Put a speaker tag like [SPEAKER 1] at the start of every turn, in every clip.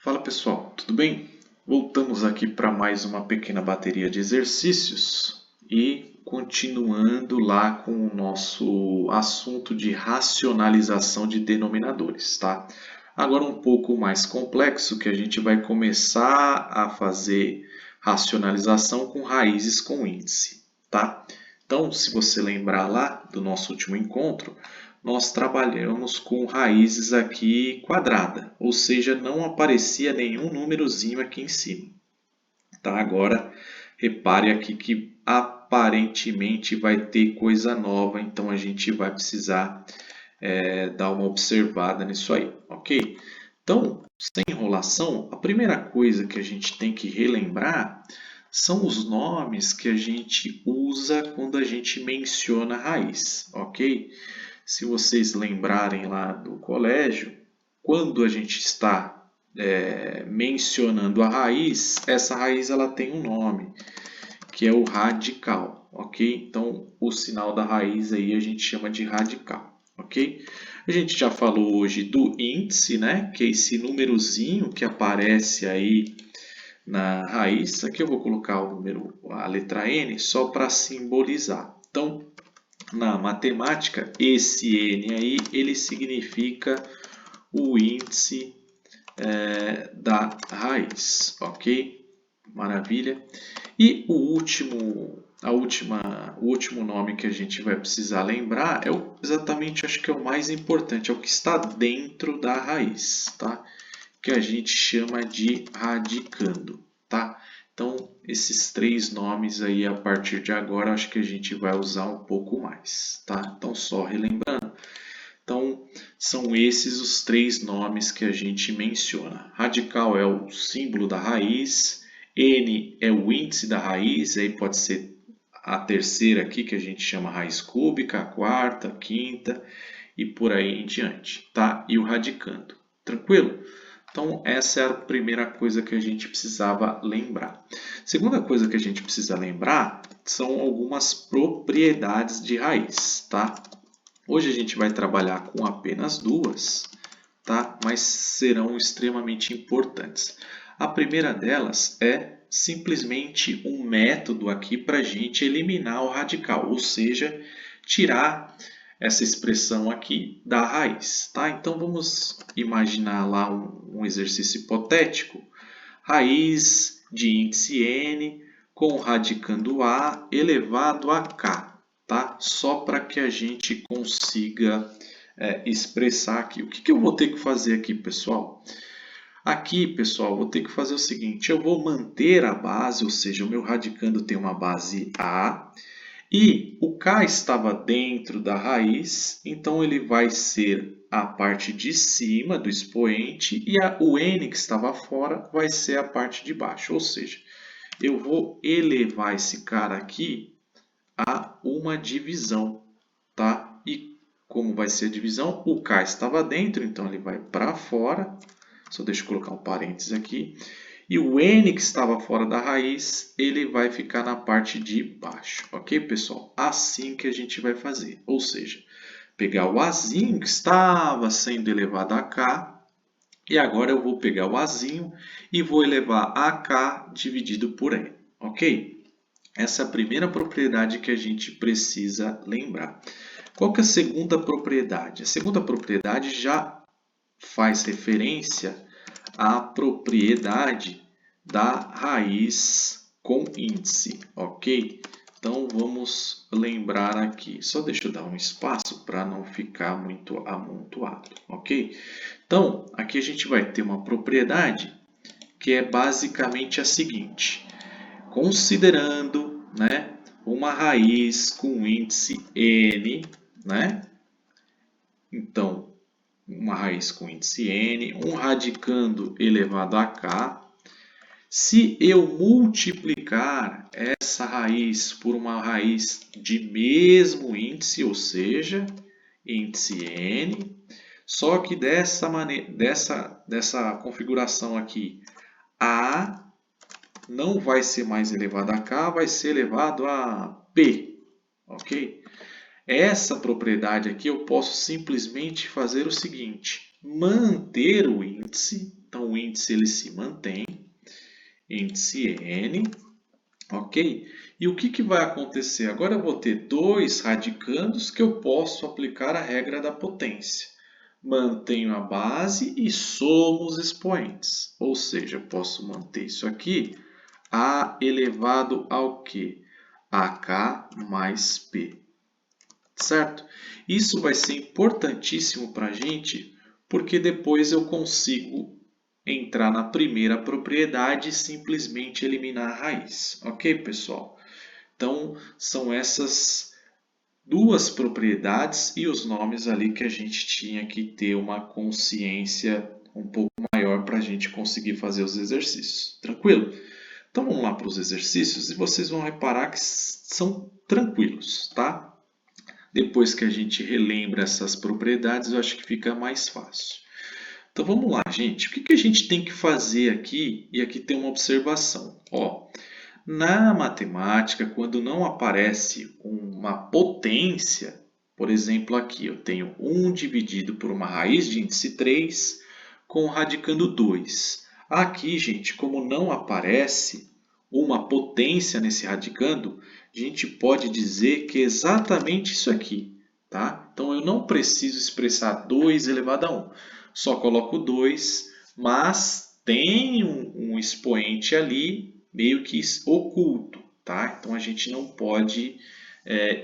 [SPEAKER 1] Fala pessoal, tudo bem? Voltamos aqui para mais uma pequena bateria de exercícios e continuando lá com o nosso assunto de racionalização de denominadores, tá? Agora um pouco mais complexo, que a gente vai começar a fazer racionalização com raízes com índice, tá? Então, se você lembrar lá do nosso último encontro, nós trabalhamos com raízes aqui quadrada, ou seja, não aparecia nenhum númerozinho aqui em cima. Tá? Agora, repare aqui que aparentemente vai ter coisa nova, então a gente vai precisar dar uma observada nisso aí, ok? Então, sem enrolação, a primeira coisa que a gente tem que relembrar são os nomes que a gente usa quando a gente menciona a raiz, ok? Se vocês lembrarem lá do colégio, quando a gente está mencionando a raiz, essa raiz ela tem um nome, que é o radical, ok? Então, o sinal da raiz aí a gente chama de radical, ok? A gente já falou hoje do índice, né? Que é esse númerozinho que aparece aí na raiz. Aqui eu vou colocar o número, a letra N, só para simbolizar. Então, na matemática, esse N aí, ele significa o índice da raiz, ok? Maravilha. E o último nome que a gente vai precisar lembrar é exatamente, acho que é o mais importante, é o que está dentro da raiz, tá? Que a gente chama de radicando, tá? Então, esses três nomes aí, a partir de agora, acho que a gente vai usar um pouco mais, tá? Então, só relembrando. Então, são esses os três nomes que a gente menciona. Radical é o símbolo da raiz, N é o índice da raiz, aí pode ser a terceira aqui, que a gente chama raiz cúbica, a quarta, a quinta e por aí em diante, tá? E o radicando. Tranquilo? Então, essa é a primeira coisa que a gente precisava lembrar. Segunda coisa que a gente precisa lembrar são algumas propriedades de raiz, tá? Hoje a gente vai trabalhar com apenas duas, tá? Mas serão extremamente importantes. A primeira delas é simplesmente um método aqui para a gente eliminar o radical, ou seja, tirar essa expressão aqui da raiz, tá? Então vamos imaginar lá um exercício hipotético. Raiz de índice n com radicando a elevado a k, tá? Só para que a gente consiga expressar aqui. O que eu vou ter que fazer aqui, pessoal? Aqui, pessoal, vou ter que fazer o seguinte, eu vou manter a base, ou seja, o meu radicando tem uma base A, e o K estava dentro da raiz, então ele vai ser a parte de cima do expoente e o N que estava fora vai ser a parte de baixo. Ou seja, eu vou elevar esse cara aqui a uma divisão, tá? E como vai ser a divisão? O K estava dentro, então ele vai para fora. Só deixa eu colocar um parênteses aqui. E o N que estava fora da raiz, ele vai ficar na parte de baixo. Ok, pessoal? Assim que a gente vai fazer. Ou seja, pegar o Azinho que estava sendo elevado a K. E agora eu vou pegar o Azinho e vou elevar a K dividido por N. Ok? Essa é a primeira propriedade que a gente precisa lembrar. Qual que é a segunda propriedade? A segunda propriedade já faz referência a propriedade da raiz com índice, ok? Então vamos lembrar aqui, só deixa eu dar um espaço para não ficar muito amontoado, ok? Então aqui a gente vai ter uma propriedade que é basicamente a seguinte, considerando, né, uma raiz com índice n, né? Então uma raiz com índice n, um radicando elevado a k. Se eu multiplicar essa raiz por uma raiz de mesmo índice, ou seja, índice n, só que dessa configuração aqui, a não vai ser mais elevado a k, vai ser elevado a p, ok? Essa propriedade aqui eu posso simplesmente fazer o seguinte, manter o índice, Então, o índice ele se mantém, índice n, ok? E o que vai acontecer? Agora eu vou ter dois radicandos que eu posso aplicar a regra da potência. Mantenho a base e somo os expoentes. Ou seja, eu posso manter isso aqui, a elevado ao quê? AK mais P. Certo? Isso vai ser importantíssimo para a gente, porque depois eu consigo entrar na primeira propriedade e simplesmente eliminar a raiz. Ok, pessoal? Então, são essas duas propriedades e os nomes ali que a gente tinha que ter uma consciência um pouco maior para a gente conseguir fazer os exercícios. Tranquilo? Então, vamos lá para os exercícios e vocês vão reparar que são tranquilos, tá? Depois que a gente relembra essas propriedades, eu acho que fica mais fácil. Então vamos lá, gente. O que a gente tem que fazer aqui? E aqui tem uma observação. Ó, na matemática, quando não aparece uma potência, por exemplo, aqui eu tenho 1 dividido por uma raiz de índice 3 com radicando 2. Aqui, gente, como não aparece uma potência nesse radicando, a gente pode dizer que é exatamente isso aqui, tá? Então, eu não preciso expressar 2 elevado a 1. Só coloco 2, mas tem um expoente ali meio que oculto, tá? Então, a gente não pode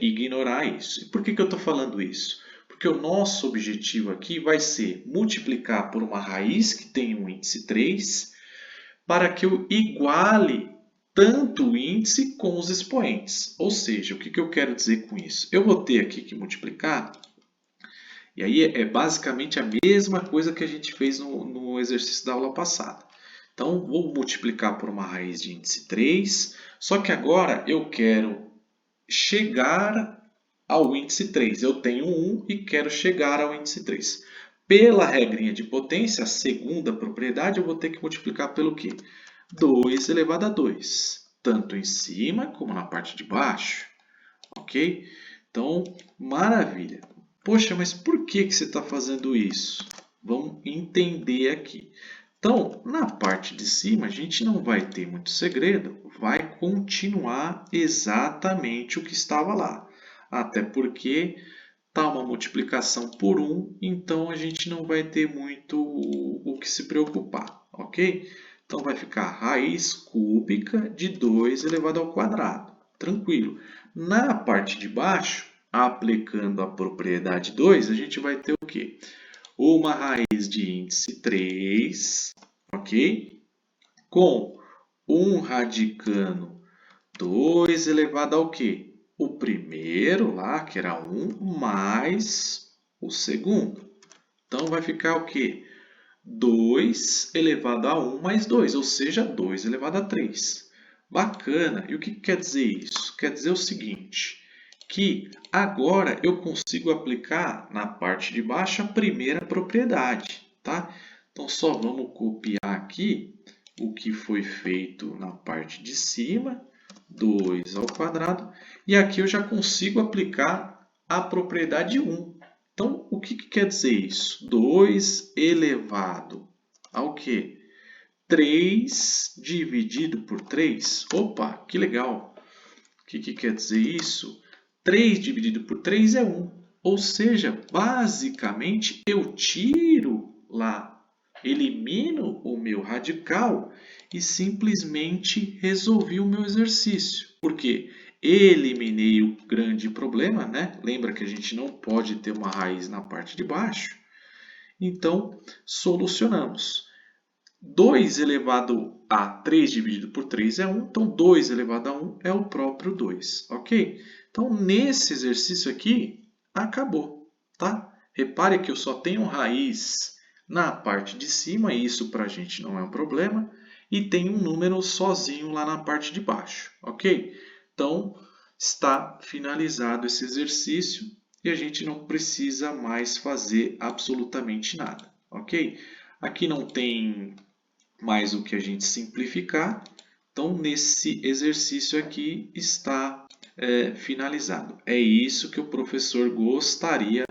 [SPEAKER 1] ignorar isso. E por que eu estou falando isso? Porque o nosso objetivo aqui vai ser multiplicar por uma raiz que tem um índice 3 para que eu iguale tanto o índice com os expoentes. Ou seja, o que eu quero dizer com isso? Eu vou ter aqui que multiplicar, e aí é basicamente a mesma coisa que a gente fez no exercício da aula passada. Então, vou multiplicar por uma raiz de índice 3, só que agora eu quero chegar ao índice 3. Eu tenho 1 e quero chegar ao índice 3. Pela regrinha de potência, a segunda propriedade, eu vou ter que multiplicar pelo quê? 2 elevado a 2, tanto em cima como na parte de baixo. Ok? Então, maravilha. Poxa, mas por que você está fazendo isso? Vamos entender aqui. Então, na parte de cima, a gente não vai ter muito segredo, vai continuar exatamente o que estava lá. Até porque está uma multiplicação por 1, então a gente não vai ter muito o que se preocupar, ok? Então, vai ficar raiz cúbica de 2 elevado ao quadrado. Tranquilo. Na parte de baixo, aplicando a propriedade 2, a gente vai ter o quê? Uma raiz de índice 3, ok? Com um radicando 2 elevado ao quê? O primeiro lá, que era 1, mais o segundo. Então, vai ficar o quê? 2 elevado a 1 mais 2, ou seja, 2 elevado a 3. Bacana! E o que quer dizer isso? Quer dizer o seguinte, que agora eu consigo aplicar na parte de baixo a primeira propriedade, tá? Então, só vamos copiar aqui o que foi feito na parte de cima, 2 ao quadrado, e aqui eu já consigo aplicar a propriedade 1. Então, o que quer dizer isso? 2 elevado ao quê? 3 dividido por 3. Opa, que legal! O que quer dizer isso? 3 dividido por 3 é 1. Ou seja, basicamente, eu tiro lá, elimino o meu radical e simplesmente resolvi o meu exercício. Por quê? Eliminei o grande problema, né? Lembra que a gente não pode ter uma raiz na parte de baixo? Então, solucionamos. 2 elevado a 3 dividido por 3 é 1, então 2 elevado a 1 é o próprio 2, ok? Então, nesse exercício aqui, acabou, tá? Repare que eu só tenho raiz na parte de cima, e isso para a gente não é um problema, e tem um número sozinho lá na parte de baixo, ok? Então, está finalizado esse exercício e a gente não precisa mais fazer absolutamente nada, ok? Aqui não tem mais o que a gente simplificar, então nesse exercício aqui está finalizado. É isso que o professor gostaria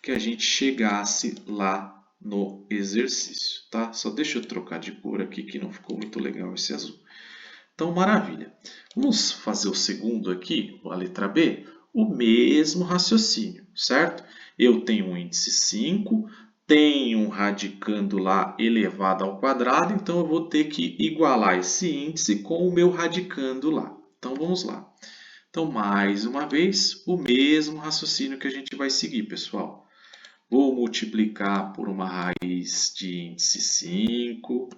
[SPEAKER 1] que a gente chegasse lá no exercício, tá? Só deixa eu trocar de cor aqui que não ficou muito legal esse azul. Então, maravilha. Vamos fazer o segundo aqui, a letra B, o mesmo raciocínio, certo? Eu tenho um índice 5, tenho um radicando lá elevado ao quadrado, então eu vou ter que igualar esse índice com o meu radicando lá. Então, vamos lá. Então, mais uma vez, o mesmo raciocínio que a gente vai seguir, pessoal. Vou multiplicar por uma raiz de índice 5.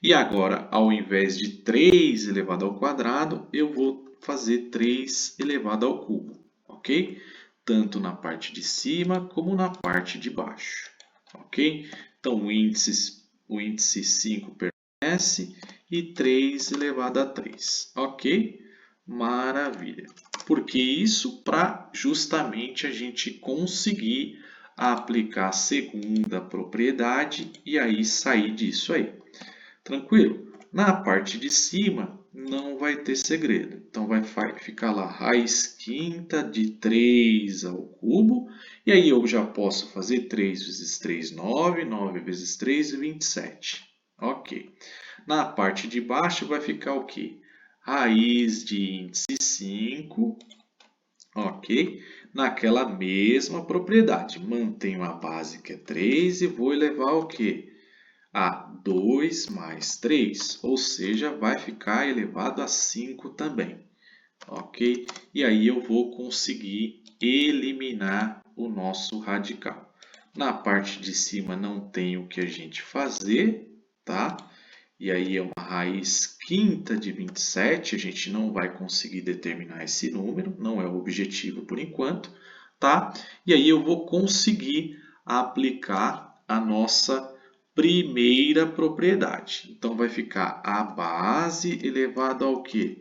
[SPEAKER 1] E agora, ao invés de 3 elevado ao quadrado, eu vou fazer 3 elevado ao cubo, ok? Tanto na parte de cima como na parte de baixo, ok? Então, o índice 5 permanece e 3 elevado a 3, ok? Maravilha. Por que isso? Para justamente a gente conseguir aplicar a segunda propriedade e aí sair disso aí. Tranquilo? Na parte de cima não vai ter segredo. Então vai ficar lá raiz quinta de 3 ao cubo. E aí eu já posso fazer 3 vezes 3, 9. 9 vezes 3, 27. Ok. Na parte de baixo vai ficar o quê? Raiz de índice 5. Ok. Naquela mesma propriedade. Mantenho a base que é 3 e vou elevar o quê? A 2 mais 3, ou seja, vai ficar elevado a 5 também, ok? E aí eu vou conseguir eliminar o nosso radical. Na parte de cima não tem o que a gente fazer, tá? E aí é uma raiz quinta de 27, a gente não vai conseguir determinar esse número, não é o objetivo por enquanto, tá? E aí eu vou conseguir aplicar a nossa primeira propriedade. Então, vai ficar a base elevado ao quê?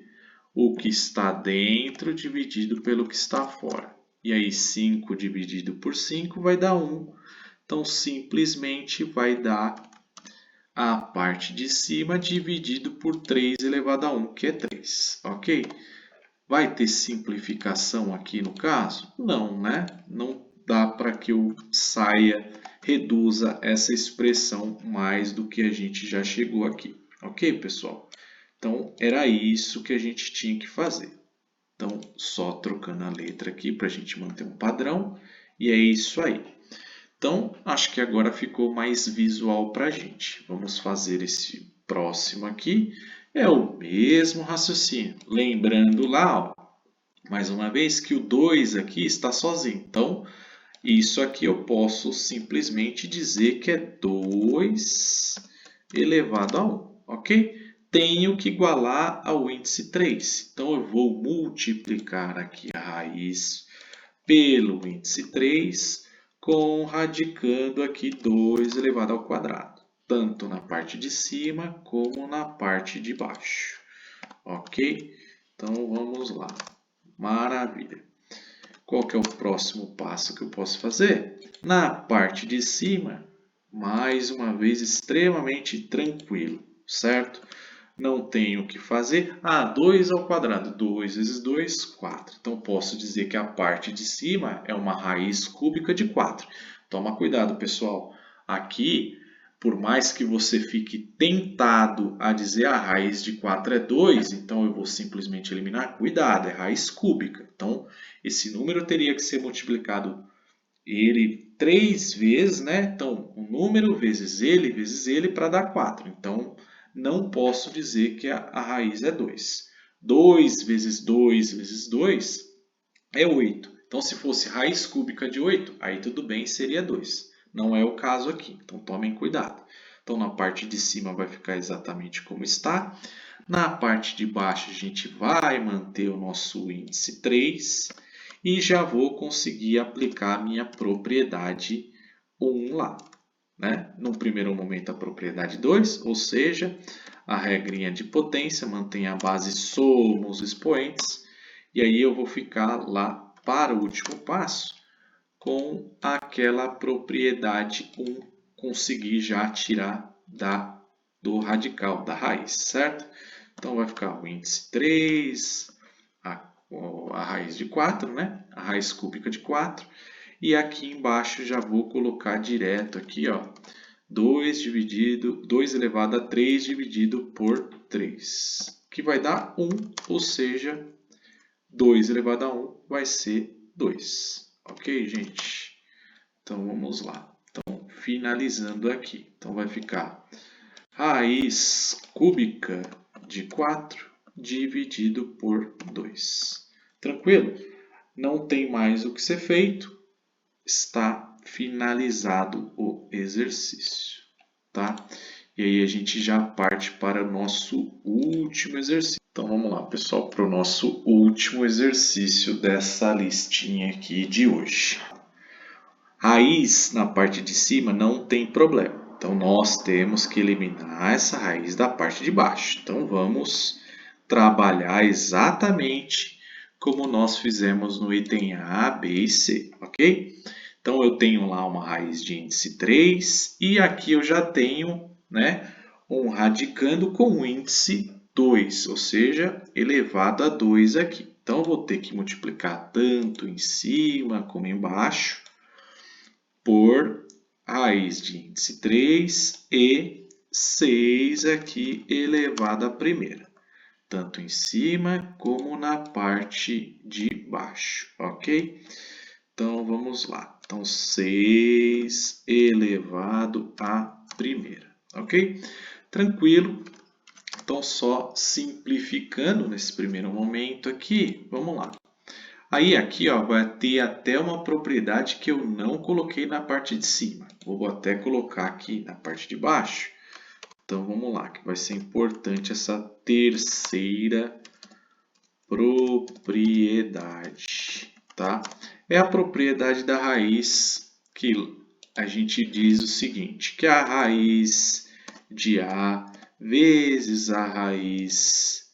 [SPEAKER 1] O que está dentro dividido pelo que está fora. E aí, 5 dividido por 5 vai dar 1. Então, simplesmente vai dar a parte de cima dividido por 3 elevado a 1, que é 3. Ok? Vai ter simplificação aqui no caso? Não, né? Não dá para que eu reduza essa expressão mais do que a gente já chegou aqui. Ok, pessoal? Então, era isso que a gente tinha que fazer. Então, só trocando a letra aqui para a gente manter um padrão. E é isso aí. Então, acho que agora ficou mais visual para a gente. Vamos fazer esse próximo aqui. É o mesmo raciocínio. Lembrando lá, ó, mais uma vez, que o 2 aqui está sozinho. Então, isso aqui eu posso simplesmente dizer que é 2 elevado a 1, ok? Tenho que igualar ao índice 3. Então, eu vou multiplicar aqui a raiz pelo índice 3, radicando aqui 2 elevado ao quadrado, tanto na parte de cima como na parte de baixo. Ok? Então, vamos lá. Maravilha. Qual que é o próximo passo que eu posso fazer? Na parte de cima, mais uma vez, extremamente tranquilo, certo? Não tenho o que fazer. 2 ao quadrado. 2 vezes 2, 4. Então, posso dizer que a parte de cima é uma raiz cúbica de 4. Toma cuidado, pessoal. Aqui, por mais que você fique tentado a dizer a raiz de 4 é 2, então eu vou simplesmente eliminar. Cuidado, é raiz cúbica. Então, esse número teria que ser multiplicado ele 3 vezes, né? Então, o número vezes ele para dar 4. Então, não posso dizer que a raiz é 2. 2 vezes 2 vezes 2 é 8. Então, se fosse raiz cúbica de 8, aí tudo bem, seria 2. Não é o caso aqui, então tomem cuidado. Então, na parte de cima vai ficar exatamente como está. Na parte de baixo, a gente vai manter o nosso índice 3 e já vou conseguir aplicar a minha propriedade 1 lá, né? No primeiro momento, a propriedade 2, ou seja, a regrinha de potência, mantém a base, soma os expoentes, e aí eu vou ficar lá para o último passo com aquela propriedade 1, conseguir já tirar do radical, da raiz, certo? Então, vai ficar o índice 3, a raiz de 4, né? A raiz cúbica de 4. E aqui embaixo já vou colocar direto aqui, ó, 2 elevado a 3 dividido por 3, que vai dar 1, ou seja, 2 elevado a 1 vai ser 2. Ok, gente? Então, vamos lá. Então, finalizando aqui. Então, vai ficar raiz cúbica de 4 dividido por 2. Tranquilo? Não tem mais o que ser feito. Está finalizado o exercício, tá? E aí a gente já parte para o nosso último exercício. Então vamos lá, pessoal, para o nosso último exercício dessa listinha aqui de hoje. Raiz na parte de cima não tem problema. Então nós temos que eliminar essa raiz da parte de baixo. Então vamos trabalhar exatamente como nós fizemos no item A, B e C, ok? Então eu tenho lá uma raiz de índice 3 e aqui eu já tenho, né, um radicando com índice 2, ou seja, elevado a 2 aqui. Então eu vou ter que multiplicar tanto em cima como embaixo por raiz de índice 3 e 6 aqui elevado à primeira, tanto em cima como na parte de baixo, ok? Então, vamos lá. Então, 6 elevado à primeira, ok? Tranquilo. Então, só simplificando nesse primeiro momento aqui, vamos lá. Aí, aqui, ó, vai ter até uma propriedade que eu não coloquei na parte de cima. Vou até colocar aqui na parte de baixo. Então, vamos lá, que vai ser importante essa terceira propriedade, tá? É a propriedade da raiz que a gente diz o seguinte, que a raiz de A vezes a raiz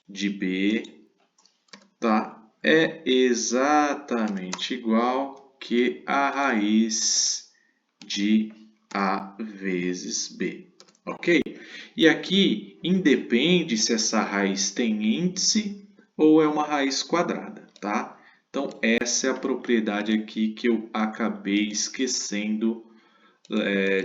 [SPEAKER 1] de B, tá? É exatamente igual que a raiz de A vezes B, ok? E aqui independe se essa raiz tem índice ou é uma raiz quadrada, tá? Então, essa é a propriedade aqui que eu acabei esquecendo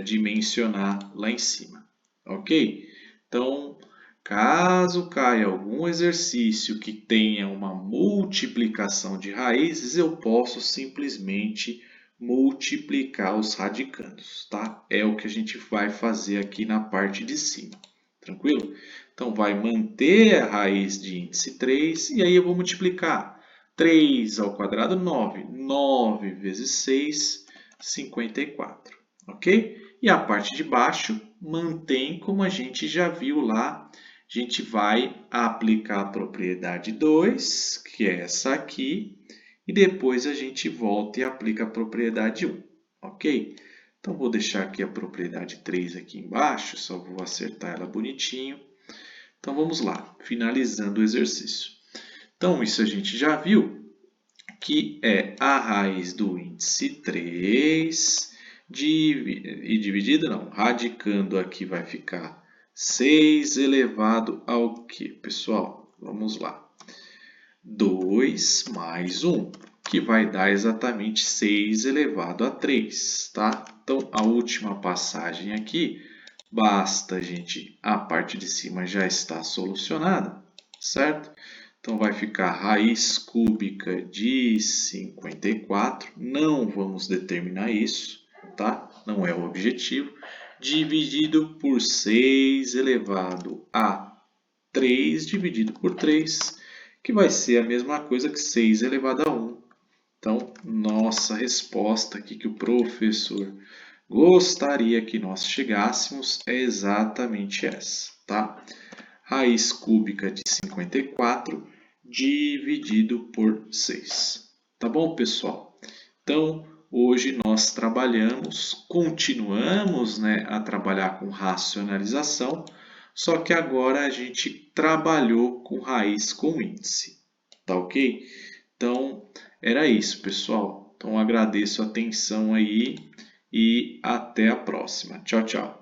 [SPEAKER 1] de mencionar lá em cima, ok? Então, caso caia algum exercício que tenha uma multiplicação de raízes, eu posso simplesmente multiplicar os radicandos, tá? É o que a gente vai fazer aqui na parte de cima, tranquilo? Então, vai manter a raiz de índice 3 e aí eu vou multiplicar 3 ao quadrado, 9. 9 vezes 6, 54, ok? E a parte de baixo mantém como a gente já viu lá. A gente vai aplicar a propriedade 2, que é essa aqui, e depois a gente volta e aplica a propriedade 1, ok? Então, vou deixar aqui a propriedade 3 aqui embaixo, só vou acertar ela bonitinho. Então, vamos lá, finalizando o exercício. Então, isso a gente já viu, que é a raiz do índice 3, dividido não, radicando aqui vai ficar 6 elevado ao quê, pessoal? Vamos lá. 2 mais 1, que vai dar exatamente 6 elevado a 3, tá? Então, a última passagem aqui, basta a parte de cima já está solucionada, certo? Então, vai ficar raiz cúbica de 54, não vamos determinar isso, tá? Não é o objetivo, dividido por 6 elevado a 3 dividido por 3, que vai ser a mesma coisa que 6 elevado a 1. Então, nossa resposta aqui que o professor gostaria que nós chegássemos é exatamente essa, tá? Raiz cúbica de 54 dividido por 6. Tá bom, pessoal? Então, hoje nós continuamos, né, a trabalhar com racionalização, só que agora a gente trabalhou com raiz com índice, tá ok? Então, era isso, pessoal. Então, agradeço a atenção aí e até a próxima. Tchau, tchau.